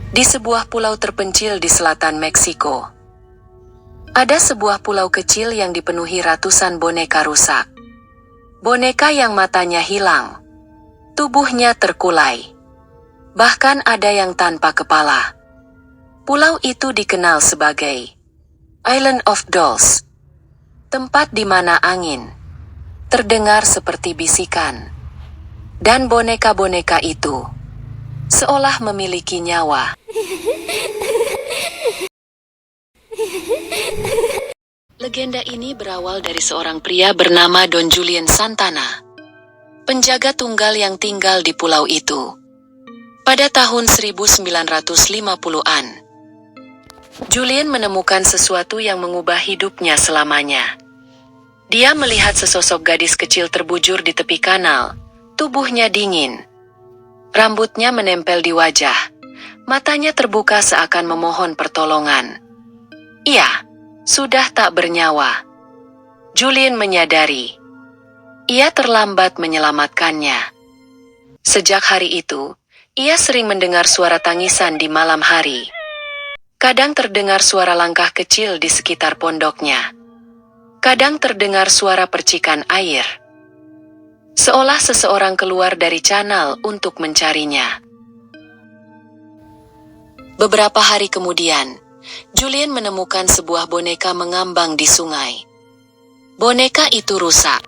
Di sebuah pulau terpencil di selatan Meksiko, ada sebuah pulau kecil yang dipenuhi ratusan boneka rusak. Boneka yang matanya hilang, tubuhnya terkulai, bahkan ada yang tanpa kepala. Pulau itu dikenal sebagai Island of Dolls, tempat di mana angin terdengar seperti bisikan, dan boneka-boneka itu seolah memiliki nyawa. Legenda ini berawal dari seorang pria bernama Don Julian Santana, penjaga tunggal yang tinggal di pulau itu. Pada tahun 1950-an, Julian menemukan sesuatu yang mengubah hidupnya selamanya. Dia melihat sesosok gadis kecil terbujur di tepi kanal, tubuhnya dingin. Rambutnya menempel di wajah, matanya terbuka seakan memohon pertolongan. Ia sudah tak bernyawa. Julian menyadari ia terlambat menyelamatkannya. Sejak hari itu, ia sering mendengar suara tangisan di malam hari. Kadang terdengar suara langkah kecil di sekitar pondoknya. Kadang terdengar suara percikan air, seolah seseorang keluar dari kanal untuk mencarinya. Beberapa hari kemudian, Julian menemukan sebuah boneka mengambang di sungai. Boneka itu rusak.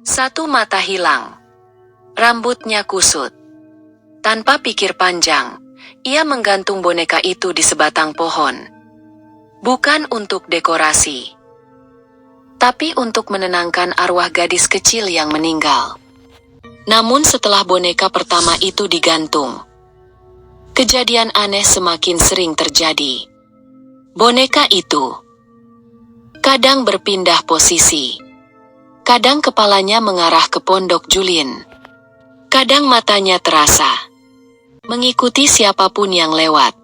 Satu mata hilang. Rambutnya kusut. Tanpa pikir panjang, ia menggantung boneka itu di sebatang pohon. Bukan untuk dekorasi, tapi untuk menenangkan arwah gadis kecil yang meninggal. Namun setelah boneka pertama itu digantung, kejadian aneh semakin sering terjadi. Boneka itu kadang berpindah posisi. Kadang kepalanya mengarah ke pondok Julian. Kadang matanya terasa mengikuti siapapun yang lewat.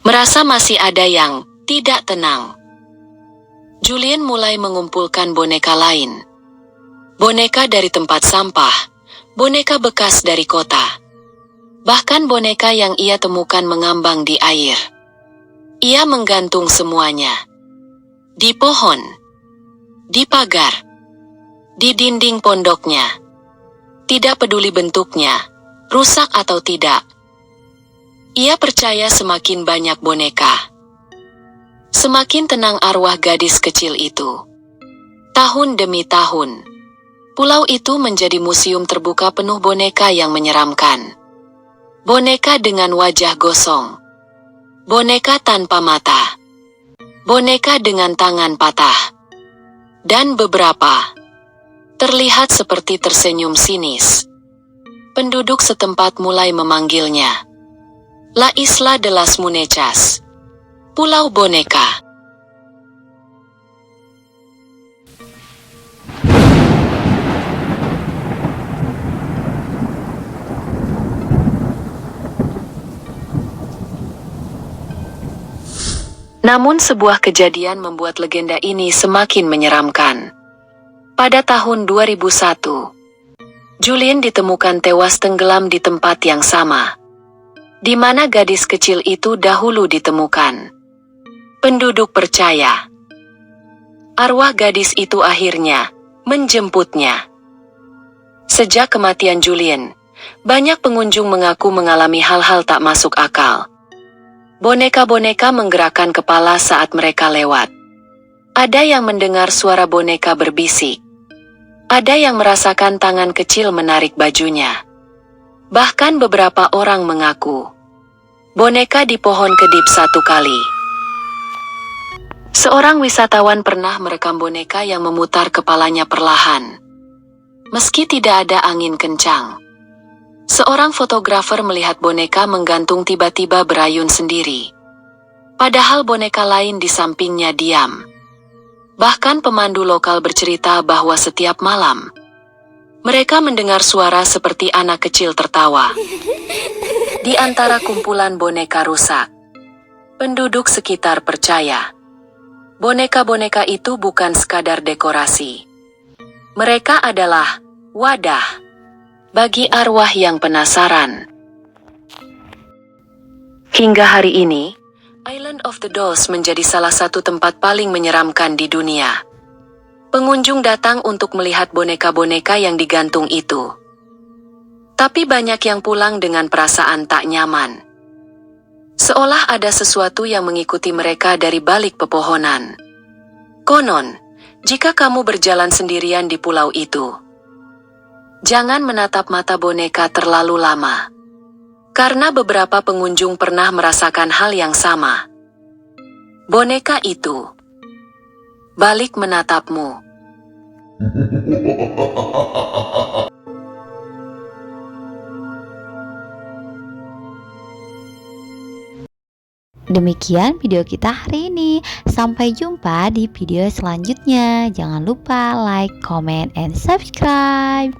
Merasa masih ada yang tidak tenang, Julian mulai mengumpulkan boneka lain. Boneka dari tempat sampah, boneka bekas dari kota, bahkan boneka yang ia temukan mengambang di air. Ia menggantung semuanya. Di pohon, di pagar, di dinding pondoknya. Tidak peduli bentuknya, rusak atau tidak. Ia percaya semakin banyak boneka, semakin tenang arwah gadis kecil itu. Tahun demi tahun, pulau itu menjadi museum terbuka penuh boneka yang menyeramkan. Boneka dengan wajah gosong, boneka tanpa mata, boneka dengan tangan patah, dan beberapa terlihat seperti tersenyum sinis. Penduduk setempat mulai memanggilnya La Isla de las Muñecas, Pulau Boneka. Namun sebuah kejadian membuat legenda ini semakin menyeramkan. Pada tahun 2001, Julian ditemukan tewas tenggelam di tempat yang sama, di mana gadis kecil itu dahulu ditemukan. Penduduk percaya arwah gadis itu akhirnya menjemputnya. Sejak kematian Julian, banyak pengunjung mengaku mengalami hal-hal tak masuk akal. Boneka-boneka menggerakkan kepala saat mereka lewat. Ada yang mendengar suara boneka berbisik. Ada yang merasakan tangan kecil menarik bajunya. Bahkan beberapa orang mengaku boneka di pohon kedip satu kali. Seorang wisatawan pernah merekam boneka yang memutar kepalanya perlahan, meski tidak ada angin kencang. Seorang fotografer melihat boneka menggantung tiba-tiba berayun sendiri, padahal boneka lain di sampingnya diam. Bahkan pemandu lokal bercerita bahwa setiap malam mereka mendengar suara seperti anak kecil tertawa. Di antara kumpulan boneka rusak, penduduk sekitar percaya boneka-boneka itu bukan sekadar dekorasi. Mereka adalah wadah bagi arwah yang penasaran. Hingga hari ini, Island of the Dolls menjadi salah satu tempat paling menyeramkan di dunia. Pengunjung datang untuk melihat boneka-boneka yang digantung itu. Tapi banyak yang pulang dengan perasaan tak nyaman. Seolah ada sesuatu yang mengikuti mereka dari balik pepohonan. Konon, jika kamu berjalan sendirian di pulau itu, jangan menatap mata boneka terlalu lama. Karena beberapa pengunjung pernah merasakan hal yang sama. Boneka itu balik menatapmu. Demikian video kita hari ini. Sampai jumpa di video selanjutnya. Jangan lupa like, comment, and subscribe.